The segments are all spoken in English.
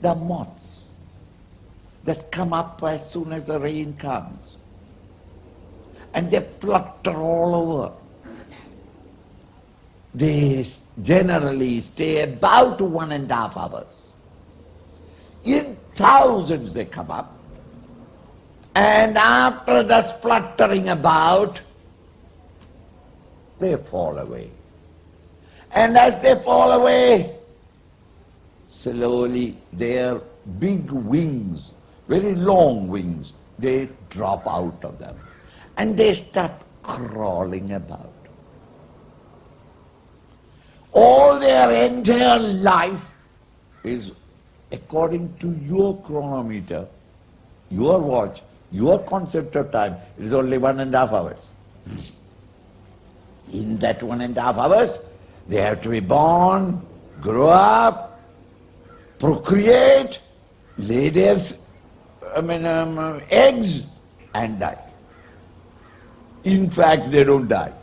the moths that come up as soon as the rain comes. And they flutter all over. They generally stay about 1.5 hours. In thousands they come up, and after that fluttering about, they fall away. And as they fall away, slowly their big wings, very long wings, they drop out of them. And they start crawling about. All their entire life is according to your chronometer, your watch, your concept of time. It is only 1.5 hours. In that 1.5 hours, they have to be born, grow up, procreate, lay their eggs, and die. In fact, they don't die.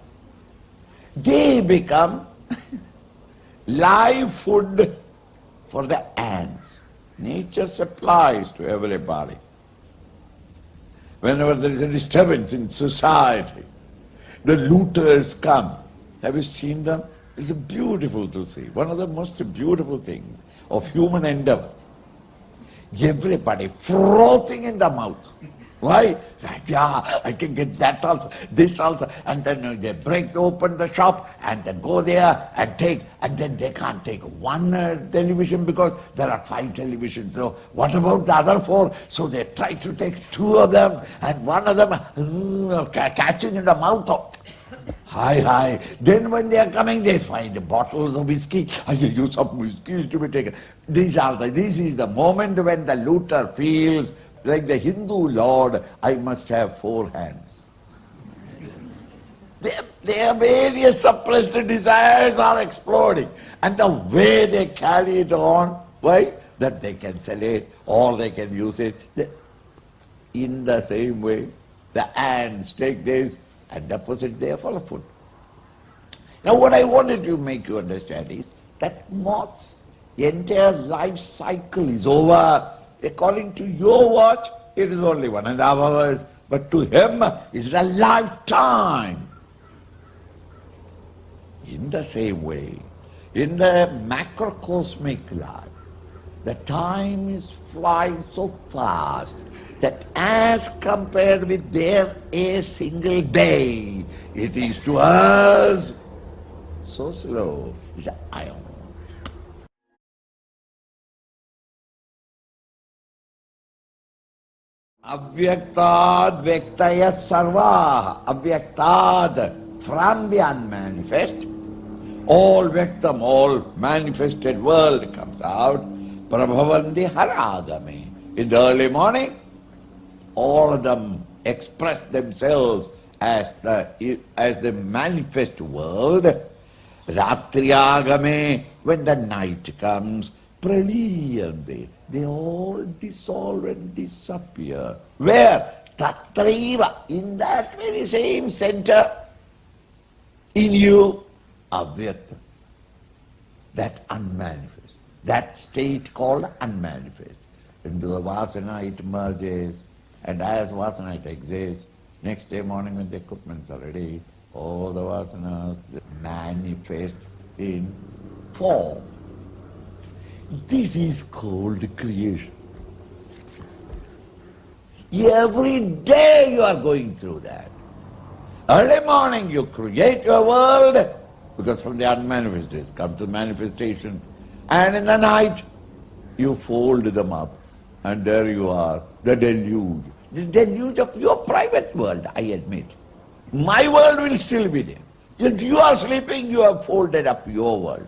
They become live food for the ants. Nature supplies to everybody. Whenever there is a disturbance in society, the looters come. Have you seen them? It's beautiful to see. One of the most beautiful things of human endeavor. Everybody frothing in the mouth. Why? Yeah, I can get that also, this also. And then they break open the shop and then go there and take, and then they can't take one television because there are 5 televisions. So what about the other 4? So they try to take 2 of them, and one of them catching in the mouth of hi. Then when they are coming, they find bottles of whiskey. I can use some whiskey to be taken. This is the moment when the looter feels like the Hindu Lord, I must have 4 hands. Their various suppressed desires are exploding. And the way they carry it on, why? That they can sell it or they can use it. In the same way, the ants take this and deposit there for food. Now what I wanted to make you understand is that moth's entire life cycle is over. According to your watch, it is only 1.5 hours, but to him, it is a lifetime. In the same way, in the macrocosmic life, the time is flying so fast that as compared with their a single day, it is to us so slow. It's an ion. Avyaktad Vyaktaya Sarvaha. Avyaktad, from the unmanifest, all Vyaktam, all manifested world comes out. Prabhavandi Haragame. In the early morning, all of them express themselves as the manifest world. Ratriyagame, when the night comes, praliyante. They all dissolve and disappear. Where? Tatraiva, in that very same center, in you, avyakta. That unmanifest. That state called unmanifest. Into the vasana it merges, and as vasana it exists, next day morning when the equipments are ready, all the vasanas manifest in form. This is called creation. Every day you are going through that. Early morning you create your world, because from the unmanifested comes to manifestation, and in the night you fold them up, and there you are, the deluge. The deluge of your private world, I admit. My world will still be there. If you are sleeping, you have folded up your world.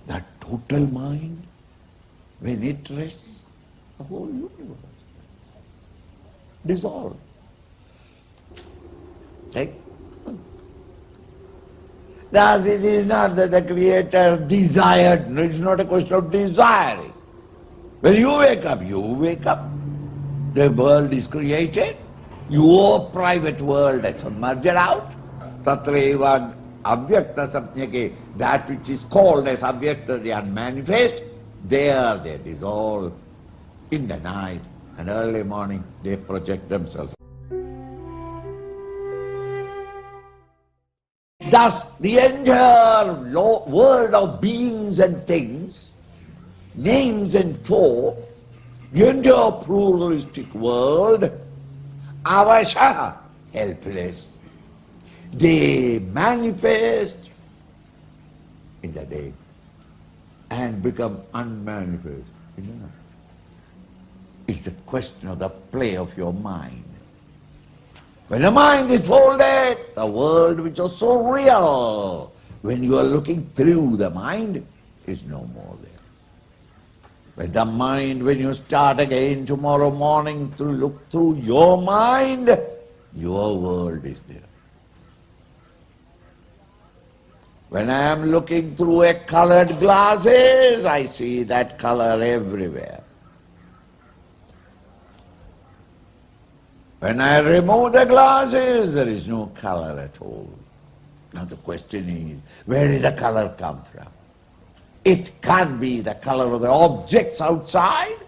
That total mind, when it rests, the whole universe dissolves. Right? Thus it is not that the Creator desired, no, it's not a question of desiring. When you wake up, the world is created, your private world has emerged out, tatreva avyakta sapnyake, that which is called as avyakta, the unmanifest, There they dissolve in the night, and early morning they project themselves. Thus, the entire world of beings and things, names and forms, the entire pluralistic world, avasha, helpless. They manifest in the day and become unmanifest in the night. It's a question of the play of your mind. When the mind is folded, the world which was so real, when you are looking through the mind, is no more there. When the mind, when you start again tomorrow morning to look through your mind, your world is there. When I am looking through a colored glasses, I see that color everywhere. When I remove the glasses, there is no color at all. Now the question is, where did the color come from? It can't be the color of the objects outside.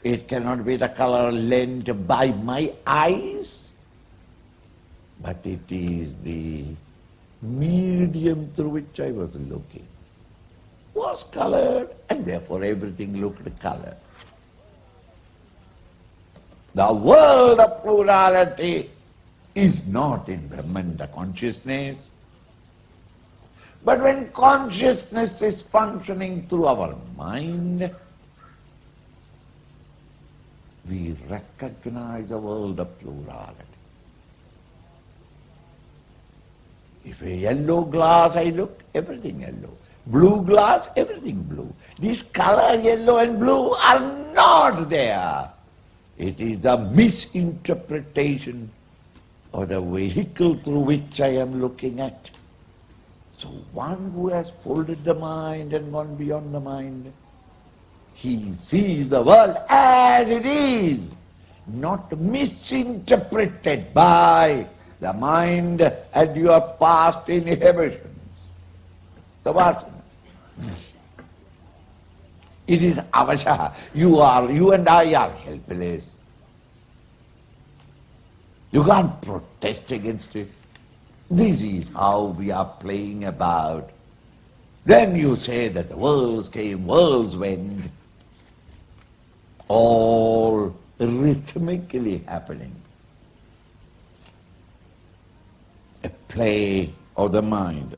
It cannot be the color lent by my eyes. But it is the medium through which I was looking. Was colored, and therefore everything looked colored. The world of plurality is not in Brahman, the consciousness. But when consciousness is functioning through our mind, we recognize a world of plurality. If a yellow glass I look, everything yellow. Blue glass, everything blue. These color yellow and blue are not there. It is the misinterpretation of the vehicle through which I am looking at. So one who has folded the mind and gone beyond the mind, he sees the world as it is, not misinterpreted by the mind and your past inhibitions, the vasanas. It is avasha. You and I are helpless. You can't protest against it. This is how we are playing about. Then you say that the worlds came, worlds went, all rhythmically happening. A play of the mind.